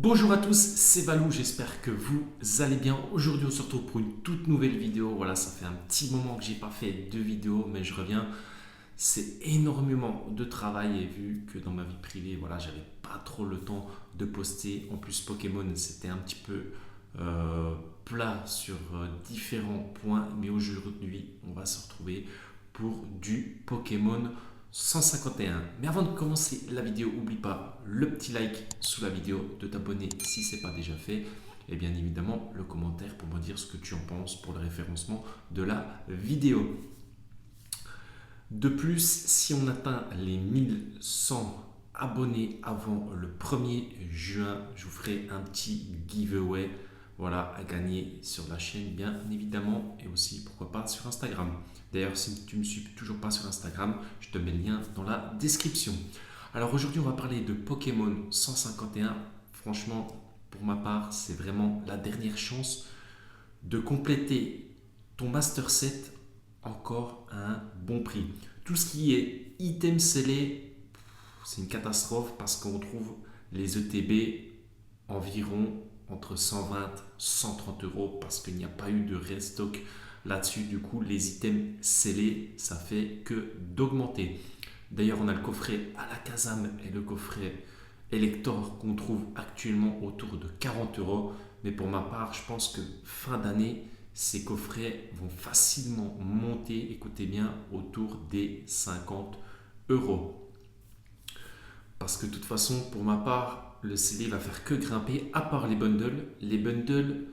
Bonjour à tous, c'est Valou, j'espère que vous allez bien. Aujourd'hui on se retrouve pour une toute nouvelle vidéo. Voilà, ça fait un petit moment que j'ai pas fait de vidéo, mais je reviens. C'est énormément de travail et vu que dans ma vie privée, voilà, j'avais pas trop le temps de poster. En plus Pokémon c'était un petit peu plat sur différents points, mais aujourd'hui on va se retrouver pour du Pokémon 151. Mais avant de commencer la vidéo, n'oublie pas le petit like sous la vidéo, de t'abonner si ce n'est pas déjà fait, et bien évidemment le commentaire pour me dire ce que tu en penses pour le référencement de la vidéo. De plus, si on atteint les 1100 abonnés avant le 1er juin, je vous ferai un petit giveaway, voilà, à gagner sur la chaîne bien évidemment, et aussi pourquoi pas sur Instagram. D'ailleurs, si tu ne me suis toujours pas sur Instagram, je te mets le lien dans la description. Alors aujourd'hui on va parler de Pokémon 151. Franchement, pour ma part, c'est vraiment la dernière chance de compléter ton Master Set encore à un bon prix. Tout ce qui est item scellé, c'est une catastrophe parce qu'on trouve les ETB environ entre 120 et 130 euros parce qu'il n'y a pas eu de restock là-dessus. Du coup, les items scellés, ça fait que d'augmenter. D'ailleurs, on a le coffret à la Kazam et le coffret Elector qu'on trouve actuellement autour de 40 euros. Mais pour ma part, je pense que fin d'année, ces coffrets vont facilement monter, écoutez bien, autour des 50 euros. Parce que de toute façon, pour ma part, le CD va faire que grimper, à part les bundles. Les bundles,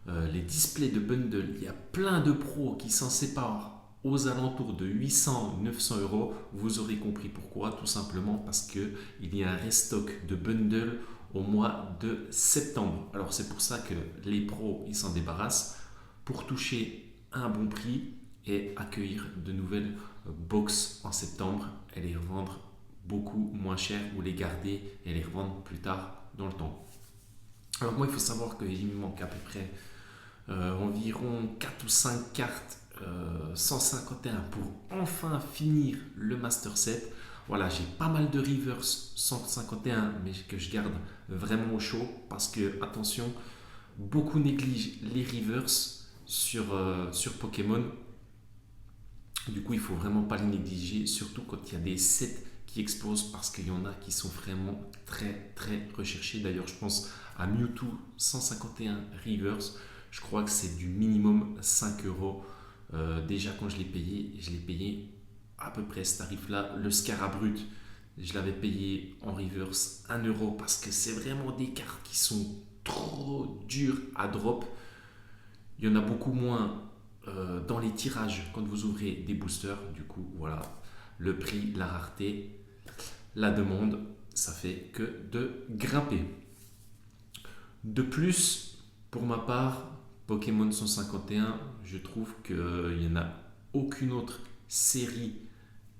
les displays de bundles, il y a plein de pros qui s'en séparent aux alentours de 800-900 euros. Vous aurez compris pourquoi, tout simplement parce qu'il y a un restock de bundles au mois de septembre. Alors c'est pour ça que les pros, ils s'en débarrassent pour toucher un bon prix et accueillir de nouvelles box en septembre et les revendre beaucoup moins cher ou les garder et les revendre plus tard dans le temps. Alors moi il faut savoir qu'il me manque à peu près environ 4 ou 5 cartes 151 pour enfin finir le Master Set. Voilà, j'ai pas mal de reverse 151 mais que je garde vraiment au chaud parce que attention, beaucoup négligent les reverse sur Pokémon. Du coup, il faut vraiment pas les négliger, surtout quand il y a des sets qui explosent parce qu'il y en a qui sont vraiment très très recherchés. D'ailleurs, je pense à Mewtwo 151 reverse. Je crois que c'est du minimum 5 euros. Déjà, quand je l'ai payé à peu près ce tarif-là. Le Scarabrut, je l'avais payé en reverse 1 euro parce que c'est vraiment des cartes qui sont trop dures à drop. Il y en a beaucoup moins dans les tirages quand vous ouvrez des boosters. Du coup, voilà, le prix, la rareté, la demande, ça fait que de grimper. De plus, pour ma part, Pokémon 151, je trouve qu'il n'y en a aucune autre série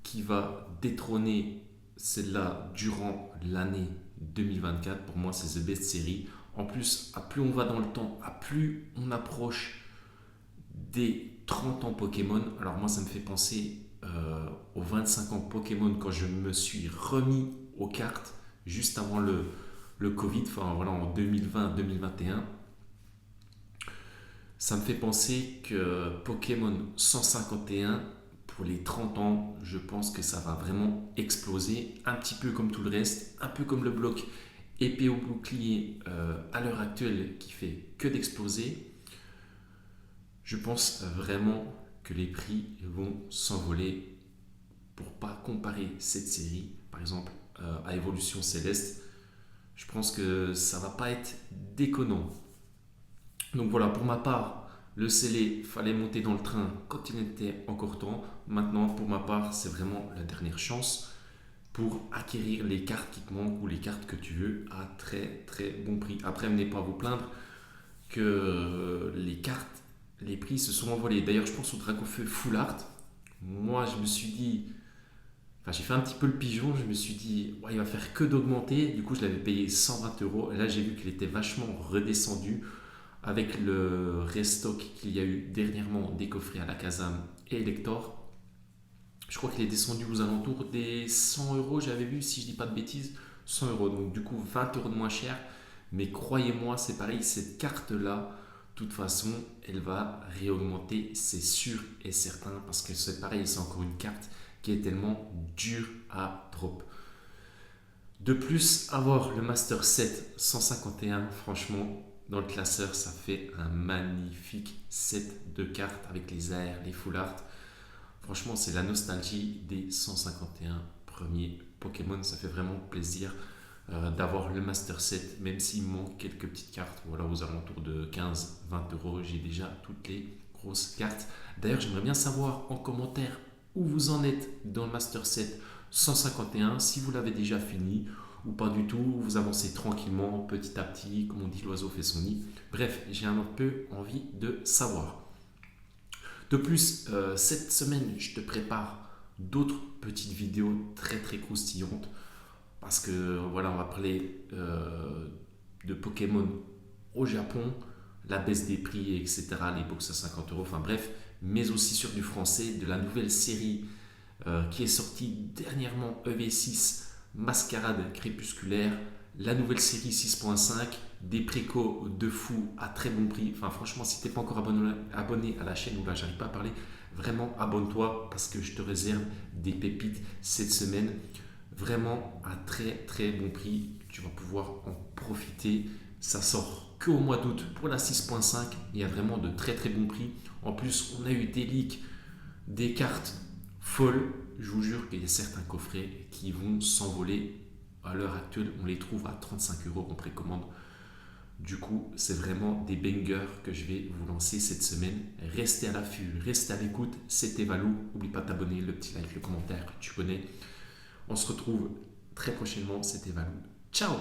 qui va détrôner celle-là durant l'année 2024. Pour moi, c'est The Best Série. En plus, à plus on va dans le temps, à plus on approche des 30 ans Pokémon. Alors moi, ça me fait penser aux 25 ans Pokémon quand je me suis remis aux cartes juste avant le Covid, enfin voilà, en 2020-2021. Ça me fait penser que Pokémon 151, pour les 30 ans, je pense que ça va vraiment exploser, un petit peu comme tout le reste, un peu comme le bloc épée au bouclier à l'heure actuelle qui fait que d'exploser. Je pense vraiment que les prix vont s'envoler pour pas comparer cette série, par exemple, à Évolution Céleste. Je pense que ça va pas être déconnant. Donc voilà, pour ma part, le scellé, fallait monter dans le train quand il était encore temps. Maintenant, pour ma part, c'est vraiment la dernière chance pour acquérir les cartes qui te manquent ou les cartes que tu veux à très très bon prix. Après, venez pas vous plaindre que les cartes, les prix se sont envolés. D'ailleurs, je pense au Dracofeu Full Art. Moi, je me suis dit, enfin, j'ai fait un petit peu le pigeon. Je me suis dit, ouais, il va faire que d'augmenter. Du coup, je l'avais payé 120 euros. Et là, j'ai vu qu'il était vachement redescendu avec le restock qu'il y a eu dernièrement des coffrets à la Kazam et Elector. Je crois qu'il est descendu aux alentours des 100 euros, j'avais vu, si je dis pas de bêtises, 100 euros. Donc du coup, 20 euros de moins cher. Mais croyez-moi, c'est pareil, cette carte-là, de toute façon, elle va réaugmenter, c'est sûr et certain, parce que c'est pareil, c'est encore une carte qui est tellement dure à drop. De plus, avoir le Master 7 151, franchement, dans le classeur, ça fait un magnifique set de cartes avec les AR, les full art. Franchement, c'est la nostalgie des 151 premiers Pokémon. Ça fait vraiment plaisir d'avoir le Master 7, même s'il manque quelques petites cartes. Voilà, aux alentours de 15-20 euros, j'ai déjà toutes les grosses cartes. D'ailleurs, j'aimerais bien savoir en commentaire où vous en êtes dans le Master 7 151, si vous l'avez déjà fini ou pas du tout, vous avancez tranquillement, petit à petit, comme on dit, l'oiseau fait son nid. Bref, j'ai un peu envie de savoir. De plus, cette semaine, je te prépare d'autres petites vidéos très très croustillantes parce que voilà, on va parler de Pokémon au Japon, la baisse des prix, etc., les box à 50 euros, enfin bref, mais aussi sur du français, de la nouvelle série qui est sortie dernièrement, EV6, Mascarade crépusculaire, la nouvelle série 6.5, des précos de fou à très bon prix. Enfin, franchement, si tu n'es pas encore abonné à la chaîne, ou là, j'arrive pas à parler, vraiment abonne-toi parce que je te réserve des pépites cette semaine. Vraiment à très très bon prix. Tu vas pouvoir en profiter. Ça sort qu'au mois d'août pour la 6.5. Il y a vraiment de très très bons prix. En plus, on a eu des leaks, des cartes folles. Je vous jure qu'il y a certains coffrets qui vont s'envoler. À l'heure actuelle, on les trouve à 35 euros en précommande. Du coup, c'est vraiment des bangers que je vais vous lancer cette semaine. Restez à l'affût, restez à l'écoute. C'était Valou. N'oublie pas de t'abonner, le petit like, le commentaire, tu connais. On se retrouve très prochainement. C'était Valou. Ciao!